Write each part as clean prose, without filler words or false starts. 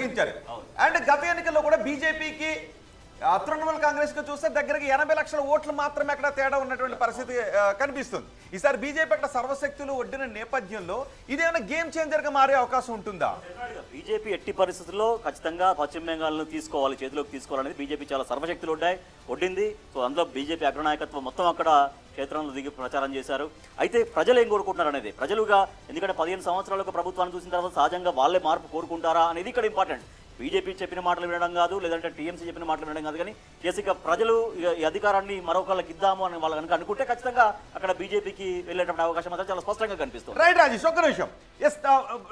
తొలగించారు. అండ్ గత ఎన్నికల్లో కూడా బీజేపీకి తృణమూల్ కాంగ్రెస్ కు చూస్తే దగ్గరకి 80 లక్షల ఓట్లు మాత్రమే అక్కడ తేడా ఉన్నటువంటి పరిస్థితి కనిపిస్తుంది. ఈసారి బీజేపీ అక్కడ సర్వశక్తులు ఒడ్డిన నేపథ్యంలో ఇదేమైనా గేమ్ చేంజర్ గా మారే అవకాశం ఉంటుందా? బీజేపీ ఎట్టి పరిస్థితుల్లో ఖచ్చితంగా పశ్చిమ బెంగాల్ను తీసుకోవాలి, చేతిలోకి తీసుకోవాలనేది బీజేపీ చాలా సర్వశక్తులు ఒడ్డింది. సో అందులో బీజేపీ అగ్రనాయకత్వం మొత్తం అక్కడ క్షేత్రంలో దిగి ప్రచారం చేశారు. అయితే ప్రజలు ఏం కోరుకుంటున్నారు అనేది ఎందుకంటే 15 సంవత్సరాలకు ప్రభుత్వాన్ని చూసిన తర్వాత సహజంగా వాళ్ళే మార్పు కోరుకుంటారా అనేది ఇక్కడ ఇంపార్టెంట్. బీజేపీ చెప్పిన మాటలు వినడం కాదు, లేదంటే టీఎంసీ చెప్పిన మాటలు వినడం కాదు, కానీ కేసీగా ప్రజలు ఈ అధికారాన్ని మరొకళ్ళకి ఇద్దాము అని వాళ్ళు కనుక అనుకుంటే ఖచ్చితంగా అక్కడ బీజేపీకి వెళ్ళేటువంటి అవకాశం మాత్రం చాలా స్పష్టంగా కనిపిస్తుంది. రైట్ రాజేష్, ఒక్క నిమిషం.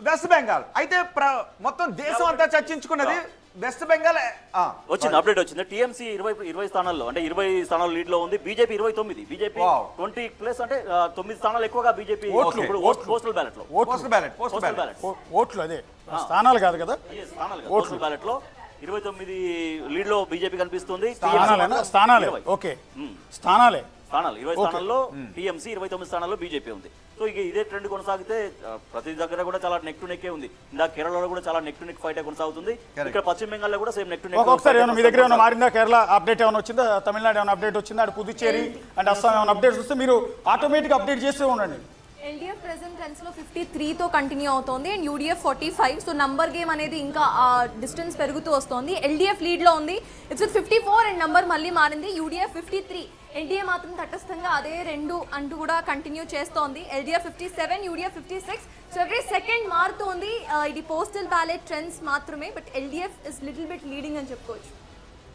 వెస్ట్ బెంగాల్ అయితే మొత్తం దేశం అంతా చర్చించుకున్నది. వెస్ట్ బెంగాల్ వచ్చింది, అప్డేట్ వచ్చింది. టీఎంసీ 20 స్థానాల్లో అంటే 20 స్థానాలు లీడ్ లో ఉంది, బీజేపీ 29. బీజేపీ 20+ అంటే 9 స్థానాలు ఎక్కువగా బీజేపీ పోస్టల్ బ్యాలెట్ లో ఓట్లు అదే స్థానాలు కాదు కదా, పోస్టల్ బ్యాలెట్ లో 29 లీడ్ లో బీజేపీ కనిపిస్తుంది. స్థానాలే ఓకే, స్థానాలే 20 స్థానాల్లో టీఎంసీ, 29 స్థానాల్లో బీజేపీ ఉంది. సో ఇక ఇదే ట్రెండ్ కొనసాగితే ప్రతి దగ్గర కూడా చాలా నెక్ టు నెక్కే ఉంది. ఇందా కేరళలో కూడా చాలా నెక్ టు నెక్ ఫైట్ కొనసాగుతుంది. ఇక్కడ పశ్చిమ బెంగాల్లో కూడా సేమ్ నెక్ టు నెక్. ఒకసారి మీ దగ్గర ఏమైనా మారిందా? కేరళ అప్డేట్ ఏమైనా వచ్చిందా? తమిళనాడు ఏమైనా అప్డేట్ వచ్చిందా? అటు పుదుచ్చేరి అండ్ అస్సాం ఏమైనా అప్డేట్స్ వస్తే మీరు ఆటోమేటిక్ అప్డేట్ చేస్తూ ఉండండి. ఎల్డీఎఫ్ ప్రెసెంట్ టెన్స్ లో 53తో కంటిన్యూ అవుతోంది and UDF 45. So number game అనేది ఇంకా డిస్టెన్స్ పెరుగుతూ వస్తుంది. ఎల్డీఎఫ్ లీడ్ లో ఉంది, ఇట్స్ 54 అండ్ నంబర్ మళ్ళీ మారింది. యూడీఎఫ్ 53, ఎన్డీఏ మాత్రం తటస్థంగా అదే 2 అంటూ కూడా కంటిన్యూ చేస్తోంది. LDF 57, UDF 56. So every second మారుతోంది. ఇది పోస్టల్ బ్యాలెట్ ట్రెండ్స్ మాత్రమే, but LDF is little bit leading అని చెప్పుకోవచ్చు.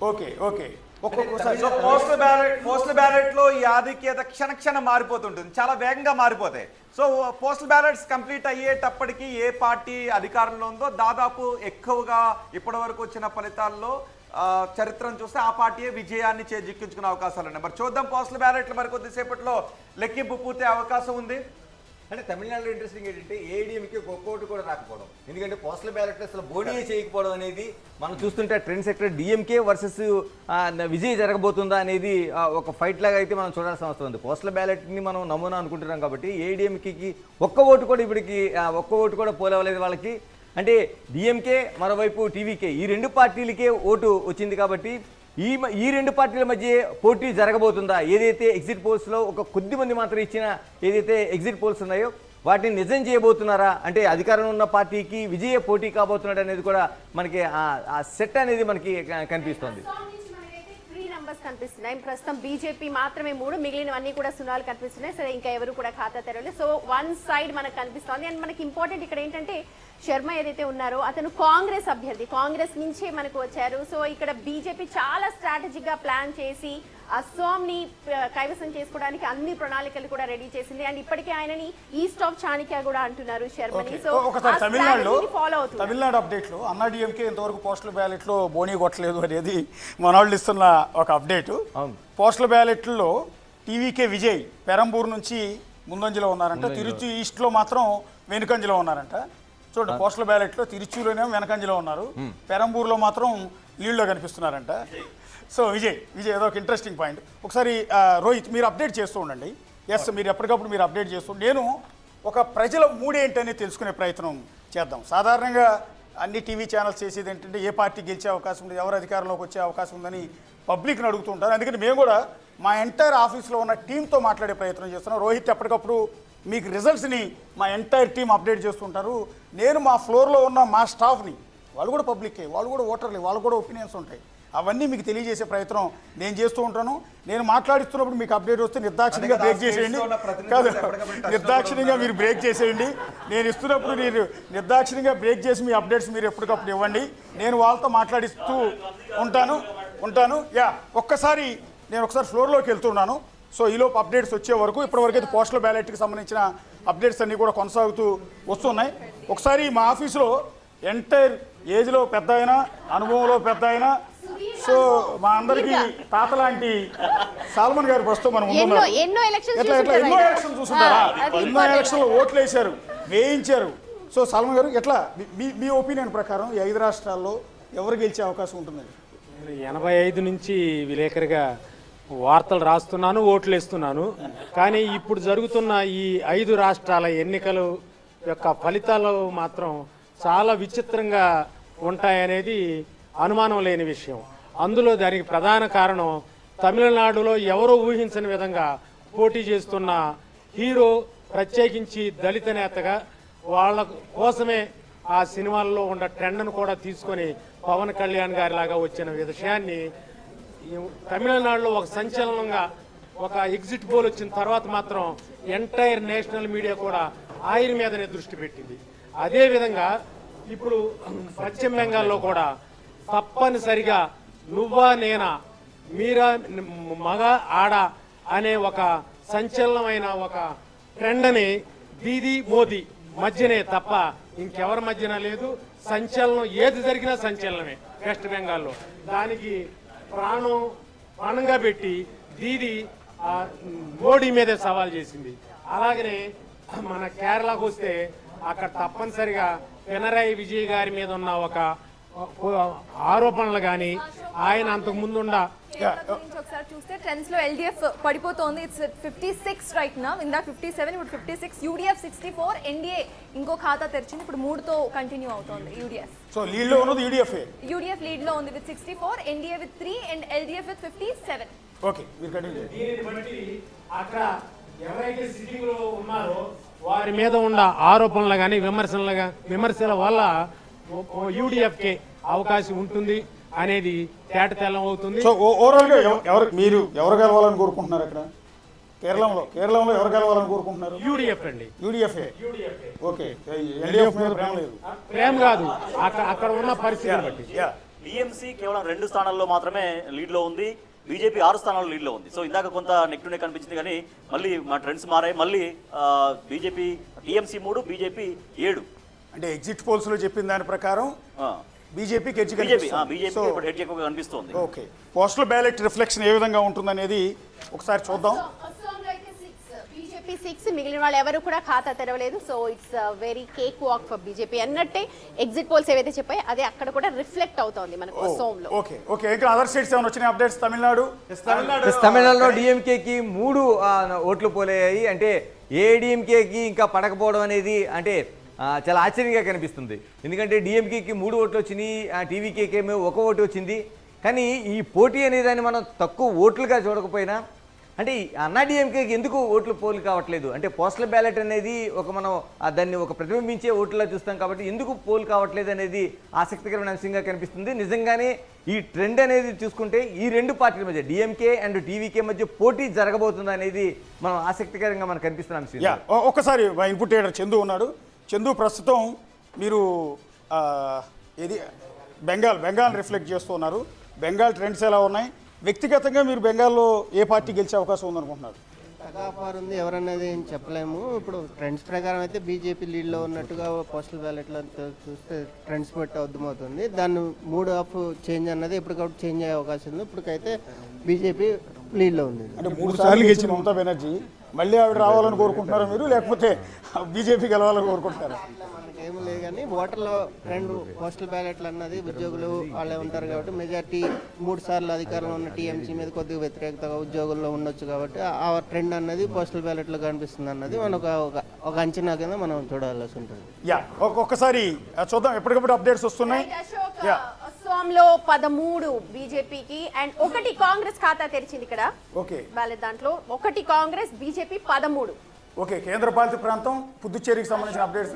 ఓకే ఓకే, పోస్టల్ బ్యాలెట్ లో ఈ ఆధిక్యత క్షణక్షణం మారిపోతుంటుంది, చాలా వేగంగా మారిపోతాయి. సో పోస్టల్ బ్యాలెట్స్ కంప్లీట్ అయ్యేటప్పటికి ఏ పార్టీ అధికారంలో ఉందో దాదాపు ఎక్కువగా ఇప్పటి వరకు వచ్చిన ఫలితాల్లో చరిత్రను చూస్తే ఆ పార్టీయే విజయాన్ని చేజిక్కించుకునే అవకాశాలు ఉన్నాయి. మరి చూద్దాం, పోస్టల్ బ్యాలెట్లు మరి కొద్దిసేపట్లో లెక్కింపు పూర్తి అవకాశం ఉంది. అంటే తమిళనాడులో ఇంట్రెస్టింగ్ ఏంటంటే ఏడీఎంకి ఒక్కోటి కూడా రాకపోవడం, ఎందుకంటే పోస్టల్ బ్యాలెట్ అసలు బోడీ చేయకపోవడం అనేది మనం చూస్తుంటే trend sector DMK versus Vijay జరగబోతుందా అనేది ఒక ఫైట్ లాగా అయితే మనం చూడాల్సిన అవసరం ఉంది. పోస్టల్ బ్యాలెట్ని మనం నమూనా అనుకుంటున్నాం కాబట్టి ఏడీఎంకి ఒక్క ఓటు కూడా ఇప్పటికి ఒక్క ఓటు కూడా పోలేవలేదు వాళ్ళకి. అంటే డిఎంకే మరోవైపు టీవీకే ఈ 2 పార్టీలకే ఓటు వచ్చింది కాబట్టి ఈ 2 పార్టీల మధ్య పోటీ జరగబోతుందా? ఏదైతే ఎగ్జిట్ పోల్స్లో ఒక కొద్ది మంది మాత్రం ఇచ్చిన ఏదైతే ఎగ్జిట్ పోల్స్ ఉన్నాయో వాటిని నిజం చేయబోతున్నారా? అంటే అధికారంలో ఉన్న పార్టీకి విజయ పోటీ కాబోతున్నాడు అనేది కూడా మనకి ఆ సెట్ అనేది మనకి కనిపిస్తుంది. కనిపిస్తున్నాయి ప్రస్తుతం బీజేపీ మాత్రమే 3, మిగిలినవన్నీ కూడా సున్నాలు కనిపిస్తున్నాయి. సరే, ఇంకా ఎవరు కూడా ఖాతా తెరవలేదు. సో 1 సైడ్ మనకు కనిపిస్తుంది. అండ్ మనకి ఇంపార్టెంట్ ఇక్కడ ఏంటంటే శర్మ ఏదైతే ఉన్నారో అతను కాంగ్రెస్ అభ్యర్థి, కాంగ్రెస్ నుంచే మనకు వచ్చారు. సో ఇక్కడ బీజేపీ చాలా స్ట్రాటజిక్ గా ప్లాన్ చేసి అస్సాంని కైవసం చేసుకోవడానికి అన్ని ప్రణాళికలు కూడా రెడీ చేసింది. అండ్ ఇప్పటికే ఆయనని ఈస్ట్ ఆఫ్ చాణక్య కూడా అంటున్నారు శర్మని. సో తమిళనాడు అప్డేట్ లో అన్నా డిఎంకే ఇంతవరకు పోస్టల్ బ్యాలెట్ లో బోనీ కొట్టలేదు అనేది మనవాళ్ళు ఇస్తున్న ఒక అప్డేట్. పోస్టల్ బ్యాలెట్లో టీవీకే విజయ్ పెరంబూర్ నుంచి ముందంజలో ఉన్నారంట, తిరుచి ఈస్ట్ లో మాత్రం వెనుకంజలో ఉన్నారంట. చూడండి, పోస్టల్ బ్యాలెట్లో తిరుచిలోనే వెనకంజలో ఉన్నారు, పెరంబూర్లో మాత్రం లీడ్లో కనిపిస్తున్నారంట. సో విజయ్ ఏదో ఒక ఇంట్రెస్టింగ్ పాయింట్. ఒకసారి రోహిత్ మీరు అప్డేట్ చేస్తూ ఉండండి. ఎస్, మీరు ఎప్పటికప్పుడు మీరు అప్డేట్ చేస్తూ, నేను ఒక ప్రజల మూడేంటనే తెలుసుకునే ప్రయత్నం చేద్దాం. సాధారణంగా అన్ని టీవీ ఛానల్స్ చేసేది ఏంటంటే ఏ పార్టీ గెలిచే అవకాశం ఉంది, ఎవరు అధికారంలోకి వచ్చే అవకాశం ఉందని పబ్లిక్ని అడుగుతూ ఉంటారు. అందుకని మేము కూడా మా ఎంటైర్ ఆఫీస్లో ఉన్న టీంతో మాట్లాడే ప్రయత్నం చేస్తున్నాం. రోహిత్ ఎప్పటికప్పుడు మీకు రిజల్ట్స్ని మా ఎంటైర్ టీం అప్డేట్ చేస్తుంటారు. నేను మా ఫ్లోర్లో ఉన్న మా స్టాఫ్ని, వాళ్ళు కూడా పబ్లిక్కే, వాళ్ళు కూడా ఓటర్లే, వాళ్ళు కూడా ఒపీనియన్స్ ఉంటాయి, అవన్నీ మీకు తెలియజేసే ప్రయత్నం నేను చేస్తూ ఉంటాను. నేను మాట్లాడిస్తున్నప్పుడు మీకు అప్డేట్ వస్తే నిర్దాక్షిణ్యంగా బ్రేక్ చేసేయండి. కాదు, నిర్దాక్షిణ్యంగా మీరు బ్రేక్ చేసేయండి. నేను ఇస్తున్నప్పుడు మీరు నిర్దాక్షిణ్యంగా బ్రేక్ చేసి మీ అప్డేట్స్ మీరు ఎప్పటికప్పుడు ఇవ్వండి. నేను వాళ్ళతో మాట్లాడిస్తూ ఉంటాను. ఒక్కసారి నేను ఒకసారి ఫ్లోర్లోకి వెళ్తున్నాను. సో ఈలోపు అప్డేట్స్ వచ్చే వరకు ఇప్పటివరకు అయితే పోస్టల్ బ్యాలెట్కి సంబంధించిన అప్డేట్స్ అన్నీ కూడా కొనసాగుతూ వస్తున్నాయి. ఒకసారి మా ఆఫీసులో ఎంటైర్ ఏజ్లో పెద్ద అయినా, అనుభవంలో పెద్ద అయినా, సో మా అందరికి తాత లాంటి సాల్మన్ గారు ప్రస్తుతం మనం ముందున్నారు. ఎన్నో ఎలక్షన్ చూస్తుంటారా? ఎన్నో ఎలక్షన్లో ఓట్లు వేశారు, వేయించారు. సో సాల్మన్ గారు, ఎట్లా మీ ఒపీనియన్ ప్రకారం ఈ 5 రాష్ట్రాల్లో ఎవరు గెలిచే అవకాశం ఉంటుంది? 85 నుంచి విలేకరిగా వార్తలు రాస్తున్నాను, ఓట్లు వేస్తున్నాను. కానీ ఇప్పుడు జరుగుతున్న ఈ 5 రాష్ట్రాల ఎన్నికలు యొక్క ఫలితాలు మాత్రం చాలా విచిత్రంగా ఉంటాయనేది అనుమానం లేని విషయం. అందులో దానికి ప్రధాన కారణం తమిళనాడులో ఎవరో ఊహించని విధంగా పోటీ చేస్తున్న హీరో ప్రత్యేకించి దళిత నేతగా వాళ్ళ కోసమే ఆ సినిమాల్లో ఉన్న ట్రెండ్ను కూడా తీసుకొని పవన్ కళ్యాణ్ గారి లాగా వచ్చిన విషయాన్ని తమిళనాడులో ఒక సంచలనంగా ఒక ఎగ్జిట్ పోల్ వచ్చిన తర్వాత మాత్రం ఎంటైర్ నేషనల్ మీడియా కూడా ఆయన మీదనే దృష్టి పెట్టింది. అదేవిధంగా ఇప్పుడు పశ్చిమ బెంగాల్లో కూడా తప్పనిసరిగా నువ్వా నేనా, మీరా మగ ఆడ అనే ఒక సంచలనమైన ఒక ట్రెండ్ని దీదీ మోదీ మధ్యనే తప్ప ఇంకెవరి మధ్యన లేదు. సంచలనం ఏది జరిగినా సంచలనమే వెస్ట్ బెంగాల్లో. దానికి ప్రాణంగా పెట్టి దీదీ మోడీ మీదే సవాల్ చేసింది. అలాగనే మన కేరళకు వస్తే అక్కడ తప్పనిసరిగా పినరాయి విజయ్ గారి మీద ఉన్న ఒక ఆరోపణలు కానీ ఆయన అంతకు ముందుండ ఒకసారి చూస్తే ట్రెండ్స్ లో ఎల్డిఎఫ్ పడిపోతోంది. ఇట్స్ 56 రైట్ నౌ, ఇందా 57, ఇప్పుడు 56, యూడిఎఫ్ 64, ఎన్డీఏ ఇంకో ఖాతా తెరిచింది, ఇప్పుడు 3తో కంటిన్యూ అవుతోంది యూడిఎఫ్. సో లీడ్ లో ఉన్నది యూడిఎఫ్ లీడ్ లో ఉంది with 64, NDA with 3 and LDF with 57. Okay, మీరు కంటిన్యూ. దీనిని బట్టి అక్కడ ఎవరైతే సిట్టింగ్ లో ఉన్నారో వారి మీద ఉన్న ఆరోపణలు కానీ విమర్శల వల్ల యూడిఎఫ్కే అవకాశం ఉంటుంది అనేది తేటతెల్లం అవుతుంది. సో ఓవరాల్ గా ఎవరు గెలవాలని కోరుకుంటున్నారు? అక్కడ కేరళంలో ఎవరు గెలవాలని కోరుకుంటున్నారు? యూడిఎఫ్ అండి. యూడిఎఫ్ఏ. ఓకే, ఎల్డిఎఫ్ మీద ప్రేమ లేదు. ప్రేమ కాదు, అక్కడ ఉన్న పరిస్థితిని బట్టి. టీఎంసీ కేవలం 2 స్థానాల్లో మాత్రమే లీడ్లో ఉంది, బీజేపీ 6 స్థానాల్లో లీడ్లో ఉంది. సో ఇందాక కొంత నెక్ టు నెక్ కనిపించింది, కానీ మళ్ళీ మా ట్రెండ్స్ మారాయి. మళ్ళీ బీజేపీ టీఎంసీ 3, బీజేపీ 7. అంటే ఎగ్జిట్ పోల్స్ లో చెప్పిన దాని ప్రకారం బీజేపీకి ఎడ్జ్ ఎక్కువగా కనిపిస్తుంది. ఓకే, పోస్టల్ బ్యాలెట్ రిఫ్లెక్షన్ ఏ విధంగా ఉంటుందనేది ఒకసారి చూద్దాం. బీజేపీ 6, మిగిలిన వాళ్ళు ఎవరు కూడా ఖాతా తెరవలేదు. So it's very cake walk for BJP అన్నట్టే ఎగ్జిట్ పోల్స్ ఏవైతే చెప్పాయి అదే అక్కడ కూడా రిఫ్లెక్ట్ అవుతోంది మనకు అసోంలో. ఓకే ఓకే, ఇంకా అదర్ స్టేట్స్ ఏమైనా వచ్చిన అప్డేట్స్? తమిళనాడులో డిఎంకేకి 3 ఓట్లు పోలయ్యాయి. అంటే ఏఐడిఎంకేకి ఇంకా పడకపోవడం అనేది అంటే చాలా ఆశ్చర్యంగా కనిపిస్తుంది. ఎందుకంటే డిఎంకేకి 3 ఓట్లు వచ్చినాయి, టీవీకేకి ఏమో 1 ఓటు వచ్చింది. కానీ ఈ పోటీ అనేదాన్ని మనం తక్కువ ఓట్లుగా చూడకపోయినా అంటే అన్నా డిఎంకేకి ఎందుకు ఓట్లు పోలు కావట్లేదు అంటే పోస్టల్ బ్యాలెట్ అనేది మనం దాన్ని ఒక ప్రతిబింబించే ఓట్లా చూస్తాం కాబట్టి ఎందుకు పోలు కావట్లేదు అనేది ఆసక్తికరమైన అంశంగా కనిపిస్తుంది. నిజంగానే ఈ ట్రెండ్ అనేది చూసుకుంటే ఈ 2 పార్టీల మధ్య డిఎంకే అండ్ టీవీకే మధ్య పోటీ జరగబోతుంది అనేది మనం ఆసక్తికరంగా మనకు కనిపిస్తున్న అంశం. ఒక్కసారి ఇన్పుట్ లీడర్ చందు ఉన్నాడు. చందు, ప్రస్తుతం మీరు ఇది బెంగాల్ రిఫ్లెక్ట్ చేస్తున్నారు. బెంగాల్ ట్రెండ్స్ ఎలా ఉన్నాయి? వ్యక్తిగతంగా మీరు బెంగాల్లో ఏ పార్టీ గెలిచే అవకాశం ఉందనుకుంటున్నారు? తగాపారు ఉంది, ఎవరన్నది ఏం చెప్పలేము. ఇప్పుడు ట్రెండ్స్ ప్రకారం అయితే బీజేపీ లీడ్లో ఉన్నట్టుగా పోస్టల్ బ్యాలెట్లో చూస్తే ట్రెండ్స్ బట్టి అర్థమవుతుంది. దాన్ని మూడ్ ఆఫ్ చేంజ్ అన్నది ఎప్పటికప్పుడు చేంజ్ అయ్యే అవకాశం ఉంది. ఇప్పటికైతే బీజేపీ లీడ్లో ఉంది. అంటే 3 సార్లు గెలిచిన మమతా బెనర్జీ మళ్ళీ ఆవిడ రావాలని కోరుకుంటున్నారా మీరు, లేకపోతే బీజేపీ గెలవాలని కోరుకుంటున్నారా? ఏమి లేదు, కానీ ఓటర్లో ట్రెండ్ పోస్టల్ బ్యాలెట్లు అన్నది ఉద్యోగులు వాళ్ళే ఉంటారు కాబట్టి మెజార్టీ 3 సార్లు అధికారంలో ఉన్న టీఎంసీ మీద కొద్దిగా వ్యతిరేకతగా ఉద్యోగుల్లో ఉండొచ్చు కాబట్టి ఆ ట్రెండ్ అన్నది పోస్టల్ బ్యాలెట్లో కనిపిస్తుంది అన్నది మనకు ఒక అంచనా కింద మనం చూడాల్సి ఉంటుంది. ఒక్కసారి చూద్దాం, ఎప్పటికప్పుడు అప్డేట్స్ వస్తున్నాయి. అస్సాంలో 13 బీజేపీకి అండ్ 1 కాంగ్రెస్ ఖాతా తెరిచింది ఇక్కడ. ఓకే, బ్యాలెట్ దాంట్లో 1 కాంగ్రెస్, బీజేపీ 13. ఓకే, కేంద్ర పాలిత ప్రాంతం పుదుచ్చేరికి సంబంధించిన అప్డేట్స్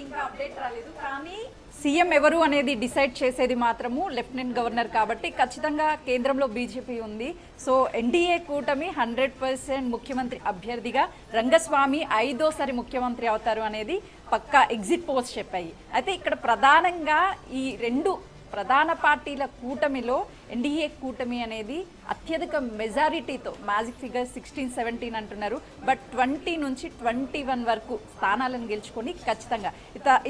ఇంకా అప్డేట్ రాలేదు, కానీ సీఎం ఎవరు అనేది డిసైడ్ చేసేది మాత్రము లెఫ్టినెంట్ గవర్నర్ కాబట్టి ఖచ్చితంగా కేంద్రంలో బీజేపీ ఉంది. సో ఎన్డీఏ కూటమి 100% ముఖ్యమంత్రి అభ్యర్థిగా రంగస్వామి 5వ ముఖ్యమంత్రి అవుతారు అనేది పక్కా ఎగ్జిట్ పోల్స్ చెప్పాయి. అయితే ఇక్కడ ప్రధానంగా ఈ 2 ప్రధాన పార్టీల కూటమిలో ఎన్డీఏ కూటమి అనేది అత్యధిక మెజారిటీతో మ్యాజిక్ ఫిగర్ 16-17 అంటున్నారు, బట్ 20 నుంచి 21 వరకు స్థానాలను గెలుచుకొని ఖచ్చితంగా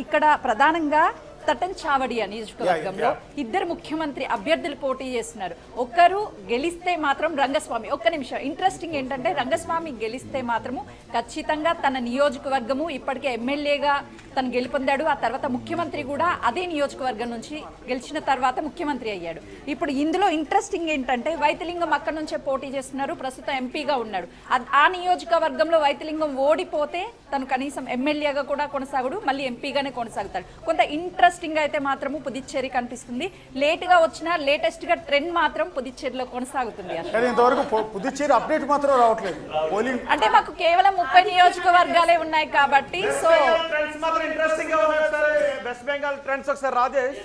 ఇక్కడ ప్రధానంగా తటన్ చావడియా నియోజకవర్గంలో 2 ముఖ్యమంత్రి అభ్యర్థులు పోటీ చేస్తున్నారు. ఒకరు గెలిస్తే మాత్రం రంగస్వామి, ఒక్క నిమిషం, ఇంట్రెస్టింగ్ ఏంటంటే రంగస్వామి గెలిస్తే మాత్రము ఖచ్చితంగా తన నియోజకవర్గము ఇప్పటికే ఎమ్మెల్యేగా తను గెలుపొందాడు. ఆ తర్వాత ముఖ్యమంత్రి కూడా అదే నియోజకవర్గం నుంచి గెలిచిన తర్వాత ముఖ్యమంత్రి అయ్యాడు. ఇప్పుడు ఇందులో ఇంట్రెస్టింగ్ ఏంటంటే వైతిలింగం అక్కడ నుంచే పోటీ చేస్తున్నారు, ప్రస్తుతం ఎంపీగా ఉన్నాడు. ఆ నియోజకవర్గంలో వైతిలింగం ఓడిపోతే తను కనీసం ఎమ్మెల్యేగా కూడా కొనసాగుడు, మళ్ళీ ఎంపీగానే కొనసాగుతాడు. కొంత ఇంట్రెస్ట్ ఇంట్రెస్టింగ్ అయితే మాత్రము పుదుచ్చేరి కనిపిస్తుంది. లేట్గా వచ్చిన లేటెస్ట్గా ట్రెండ్ మాత్రం పుదుచ్చేరిలో కొనసాగుతుంది. కానీ ఇంతవరకు పుదుచ్చేరి అప్డేట్ మాత్రం రావట్లేదు. పోలింగ్ అంటే మాకు కేవలం 30 నియోజకవర్గాలే ఉన్నాయి కాబట్టి సో ట్రెండ్స్ మాత్రం ఇంట్రెస్టింగ్ గా ఉన్నాయి సార్. వెస్ట్ బెంగాల్ ట్రెండ్స్ ఒకసారి రాజేష్.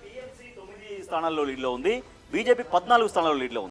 టీఎంసీ 9 స్థానాల్లో లీడ్లో ఉంది, బీజేపీ 14 స్థానాల్లో లీడ్లో ఉంది.